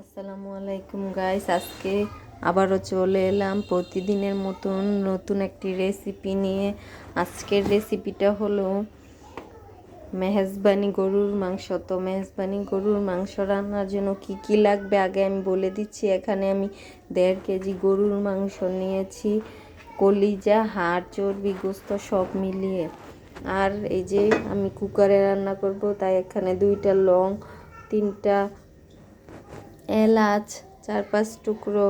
আসসালামু আলাইকুম গাইস, আজকে আবারও চলে এলাম প্রতিদিনের মতন নতুন একটি রেসিপি নিয়ে। আজকের রেসিপিটা হলো মেহেজবানি গরুর মাংস। তো মেহেজবানি গরুর মাংস রান্নার জন্য কি কি লাগবে আগে আমি বলে দিচ্ছি। এখানে আমি 1.5 কেজি গরুর মাংস নিয়েছি, কলিজা, হাড়, চর্বি, গোস্ত সব মিলিয়ে। আর এই যে আমি কুকারে রান্না করব, তাই এখানে 2টা লং, 3টা এলাচ, 4-5 টুকরো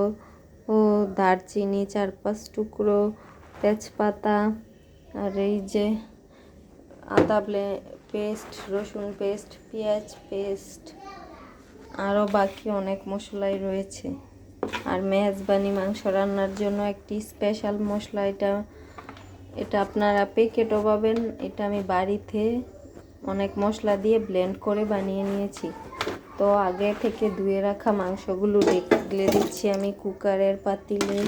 ও দারচিনি, 4-5 টুকরো তেজপাতা, আর এই যে আদা পেস্ট, রসুন পেস্ট, পেঁয়াজ পেস্ট, আরও বাকি অনেক মশলাই রয়েছে। আর মেহেজবানি মাংস রান্নার জন্য একটি স্পেশাল মশলা, এটা আপনারা প্যাকেটও পাবেন। এটা আমি বাড়িতে অনেক মশলা দিয়ে ব্লেন্ড করে বানিয়ে নিয়েছি। তো আগে থেকে ধুয়ে রাখা মাংসগুলো ঢেলে দিচ্ছি আমি কুকারের পাতিলে।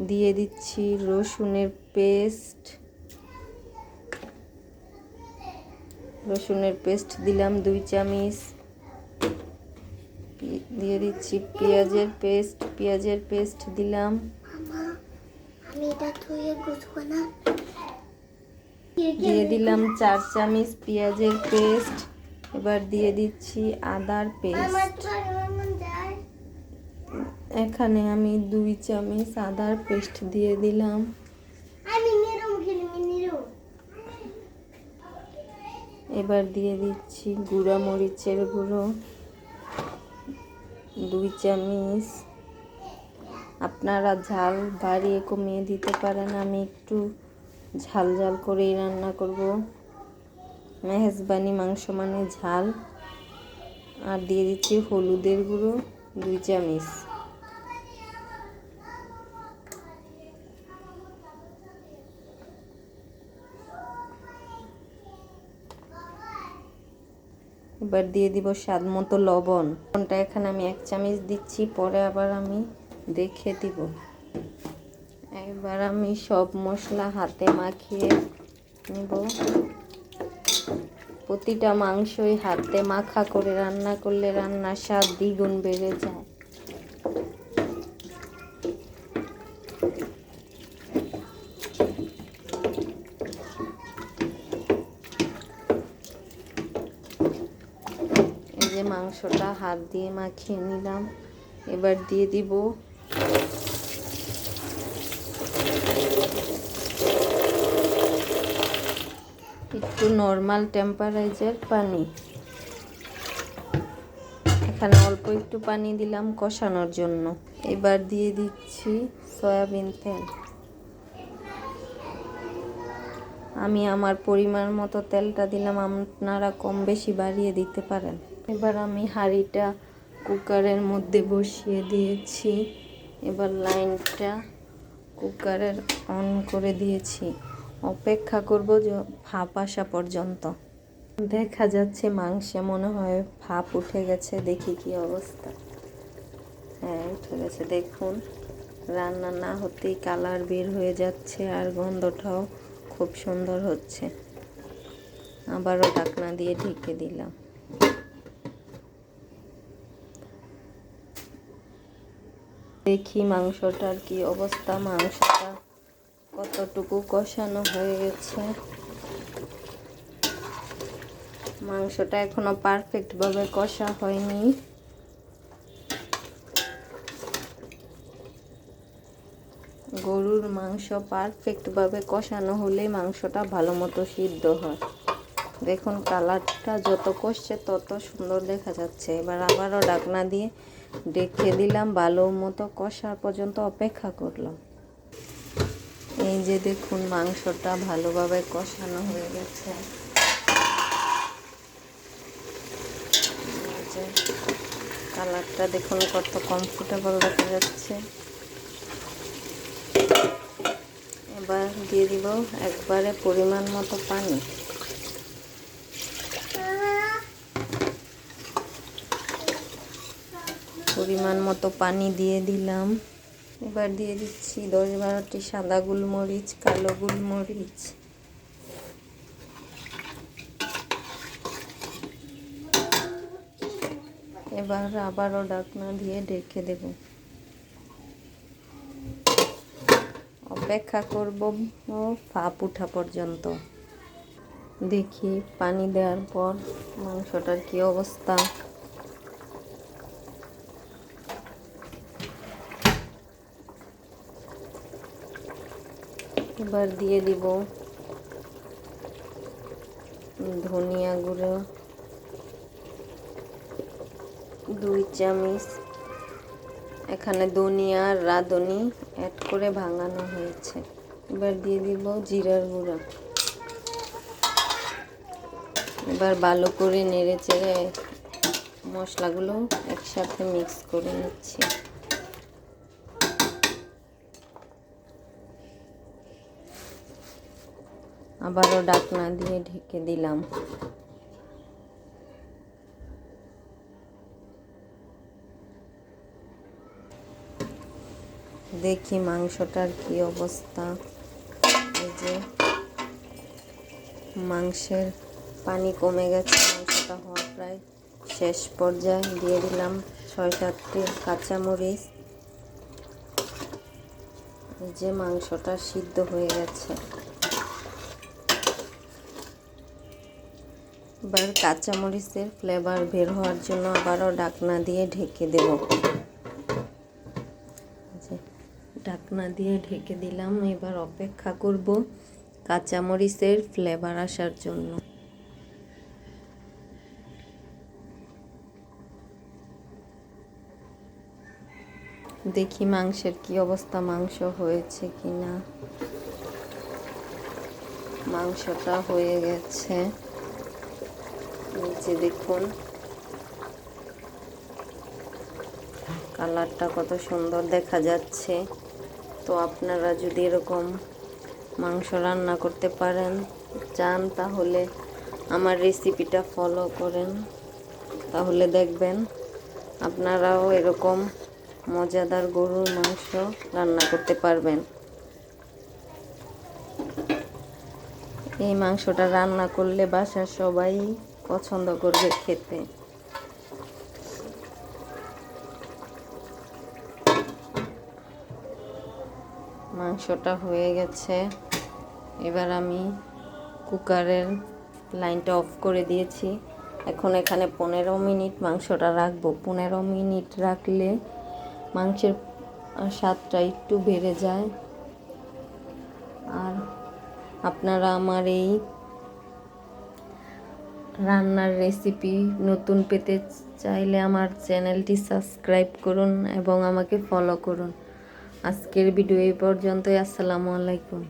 দিয়ে দিচ্ছি রসুনের পেস্ট দিলাম 2 চামচ। দিয়ে দিচ্ছি পেঁয়াজের পেস্ট দিলাম। দিয়ে দিলাম 4 চামচ পেঁয়াজের পেস্ট। এবার দিয়ে দিচ্ছি আদার পেস্ট। এখানে আমি 2 চামচ আদার পেস্ট দিয়ে দিলাম। এবার দিয়ে দিচ্ছি গুঁড়া মরিচের গুঁড়ো 2 চামচ। আপনারা ঝাল বাড়িয়ে কমিয়ে দিতে পারেন, আমি একটু ঝাল করেই রান্না করব। মেহেজবানি মাংস মানে ঝাল। আর দিয়ে দিচ্ছি হলুদের গুঁড়ো 2 চামচ। এবার দিয়ে দিব স্বাদ মতো লবণ। লবণটা এখানে আমি 1 চামচ দিচ্ছি, পরে আবার আমি দেখে দিব। এবার আমি সব মশলা হাতে মাখিয়ে নেব। প্রতিটা মাংসই হাতে মাখা করে রান্না করলে রান্নার স্বাদ দ্বিগুণ বেড়ে যায়। এই যে মাংসটা হাত দিয়ে মাখিয়ে নিলাম। এবার দিয়ে দিব একটু নর্মাল টেম্পারেচার পানি। এখানে অল্প একটু পানি দিলাম কষানোর জন্য। এবার দিয়ে দিচ্ছি সয়াবিন তেল। আমি আমার পরিমাণ মতো তেলটা দিলাম, আপনারা কম বেশি বাড়িয়ে দিতে পারেন। এবার আমি হাঁড়িটা কুকারের মধ্যে বসিয়ে দিয়েছি। এবার লাইনটা কুকারের অন করে দিয়েছি। অপেক্ষা করব যে ভাপ আসা পর্যন্ত। দেখা যাচ্ছে মাংসে মনে হয় ভাপ উঠে গেছে, দেখি কি অবস্থা। হ্যাঁ, উঠে গেছে। দেখুন, রান্না না হতেই কালার বের হয়ে যাচ্ছে আর গন্ধটাও খুব সুন্দর হচ্ছে। আবারও ঢাকনা দিয়ে ঢেকে দিলাম। দেখি মাংসটার কি অবস্থা, মাংসটা কতটুকু কষানো হয়ে গেছে। মাংসটা এখনো পারফেক্টভাবে কষা হয়নি। গরুর মাংস পারফেক্টভাবে কষানো হলে মাংসটা ভালো মতো সিদ্ধ হয়। দেখুন, কালারটা যত কষছে তত সুন্দর দেখা যাচ্ছে। এবার আবারও ঢাকনা দিয়ে ঢেকে দিলাম, ভালো মতো কষা পর্যন্ত অপেক্ষা করলাম। এই যে দেখুন, মাংসটা ভালোভাবে কষানো হয়ে গেছে। কালারটা দেখুন কত কমফোর্টেবল দেখা যাচ্ছে। এবার দিয়ে দিব একবারে পরিমাণ মতো পানি। পরিমাণ মতো পানি দিয়ে দিলাম। এবার দিয়ে দিচ্ছি 10-12টি সাদা গোলমরিচ, কালো গোলমরিচ। এবার আবারও ঢাকনা দিয়ে ঢেকে দেব। অপেক্ষা করব ভাপ ওঠা পর্যন্ত। দেখি পানি দেওয়ার পর মাংসটার কি অবস্থা। এবার দিয়ে দিব ধনিয়া গুঁড়ো 2 চামচ। এখানে ধনিয়া আর রাঁধুনি অ্যাড করে ভাঙানো হয়েছে। এবার দিয়ে দিব জিরার গুঁড়া। এবার ভালো করে নেড়ে চেড়ে মশলাগুলো একসাথে মিক্স করে নিচ্ছি। আবারও ঢাকনা দিয়ে ঢেকে দিলাম। দেখি মাংসটার কি অবস্থা। এই যে মাংসের পানি কমে গেছে, মাংসটা হওয়া প্রায় শেষ পর্যায়ে। দিয়ে দিলাম 6-7টি কাঁচামরিচ। এই যে মাংসটা সিদ্ধ হয়ে গেছে। এবার কাঁচামরিচের ফ্লেভার বের হওয়ার জন্য আবারও ঢাকনা দিয়ে ঢেকে দেব। ঢাকনা দিয়ে ঢেকে দিলাম। এবার অপেক্ষা করব কাঁচামরিচের ফ্লেভার আসার জন্য। দেখি মাংসের কি অবস্থা, মাংস হয়েছে কিনা। মাংসটা হয়ে গেছে। নিচে দেখুন কালারটা কত সুন্দর দেখা যাচ্ছে। তো আপনারা যদি এরকম মাংস রান্না করতে চান তাহলে আমার রেসিপিটা ফলো করেন, তাহলে দেখবেন আপনারাও এরকম মজাদার গরুর মাংস রান্না করতে পারবেন। এই মাংসটা রান্না করলে বাসার সবাই পছন্দ করবে খেতে। মাংসটা হয়ে গেছে। এবার আমি কুকারের লাইনটা অফ করে দিয়েছি। এখন এখানে 15 মিনিট মাংসটা রাখবো। 15 মিনিট রাখলে মাংসের স্বাদটা একটু বেড়ে যায়। আর আপনারা আমার এই রান্নার রেসিপি নতুন পেতে চাইলে আমার চ্যানেলটি সাবস্ক্রাইব করুন এবং আমাকে ফলো করুন। আজকের ভিডিও এই পর্যন্তই। আসসালামু আলাইকুম।